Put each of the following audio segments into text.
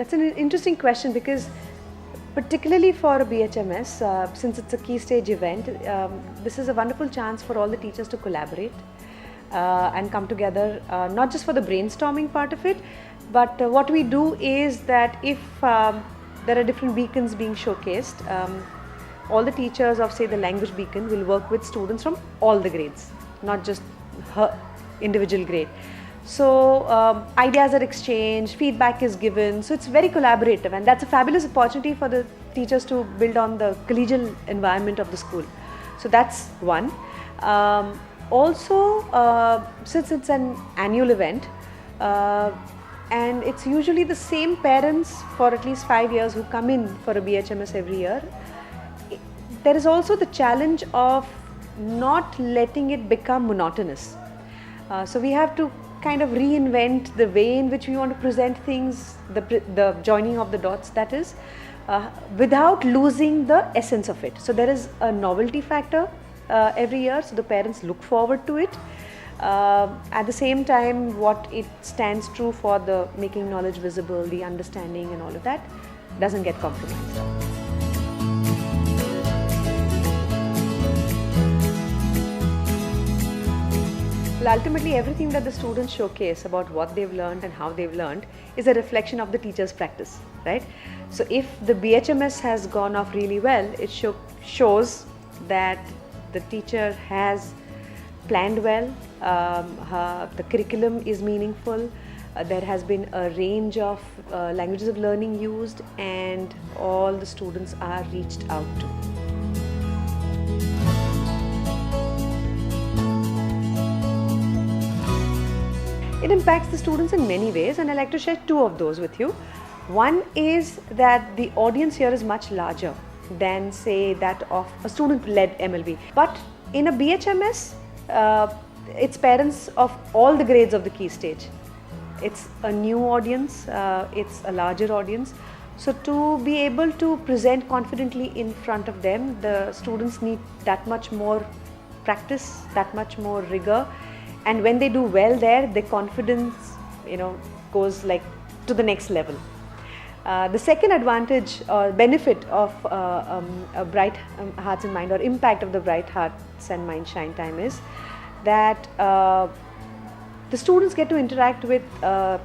That's an interesting question, because particularly for a BHMS, since it's a key stage event, this is a wonderful chance for all the teachers to collaborate and come together, not just for the brainstorming part of it, but what we do is that if there are different beacons being showcased, all the teachers of, say, the language beacon will work with students from all the grades, not just her individual grade. So ideas are exchanged, feedback is given, so it's very collaborative, and that's a fabulous opportunity for the teachers to build on the collegial environment of the school. So that's one. Also, since it's an annual event, and it's usually the same parents for at least 5 years who come in for a BHMS every year, there is also the challenge of not letting it become monotonous. So we have to kind of reinvent the way in which we want to present things, the joining of the dots, that is, without losing the essence of it. So there is a novelty factor every year, so the parents look forward to it. At the same time, what it stands true for, the making knowledge visible, the understanding and all of that, doesn't get compromised. Well, ultimately, everything that the students showcase about what they've learned and how they've learned is a reflection of the teacher's practice, right? So if the BHMS has gone off really well, it shows that the teacher has planned well, the curriculum is meaningful, there has been a range of languages of learning used, and all the students are reached out to. It impacts the students in many ways, and I'd like to share two of those with you. One is that the audience here is much larger than, say, that of a student-led MLB. But in a BHMS, it's parents of all the grades of the key stage. It's a new audience, it's a larger audience. So to be able to present confidently in front of them, the students need that much more practice, that much more rigor. And when they do well there, their confidence, goes like to the next level. The second advantage or benefit of a Bright Hearts and Mind, or impact of the Bright Hearts and Mind Shine Time, is that the students get to interact with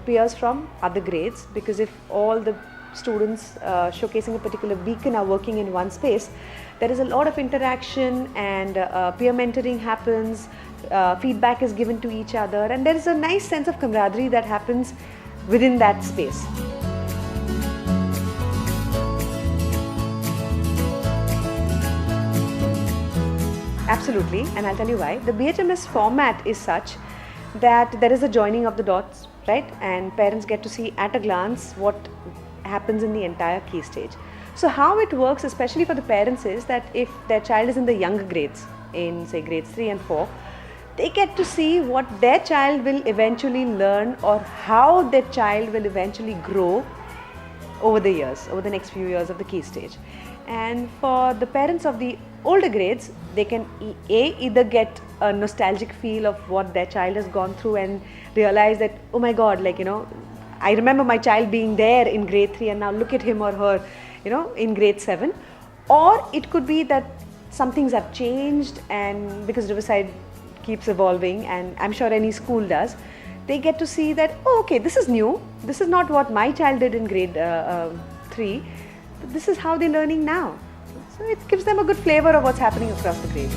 peers from other grades, because if all the students showcasing a particular beacon are working in one space, there is a lot of interaction, and peer mentoring happens, feedback is given to each other, and there is a nice sense of camaraderie that happens within that space. Absolutely, and I'll tell you why. The BHMS format is such that there is a joining of the dots, right? And parents get to see at a glance what happens in the entire key stage. So how it works, especially for the parents, is that if their child is in the younger grades, in say grades 3 and 4, they get to see what their child will eventually learn, or how their child will eventually grow over the years, over the next few years of the key stage. And for the parents of the older grades, they can either get a nostalgic feel of what their child has gone through and realize that, oh my God, I remember my child being there in grade 3 and now look at him or her, in grade 7. Or it could be that some things have changed, and because Riverside keeps evolving, and I'm sure any school does, they get to see that, oh, okay, this is new. This is not what my child did in grade 3. But this is how they're learning now. So it gives them a good flavor of what's happening across the grades.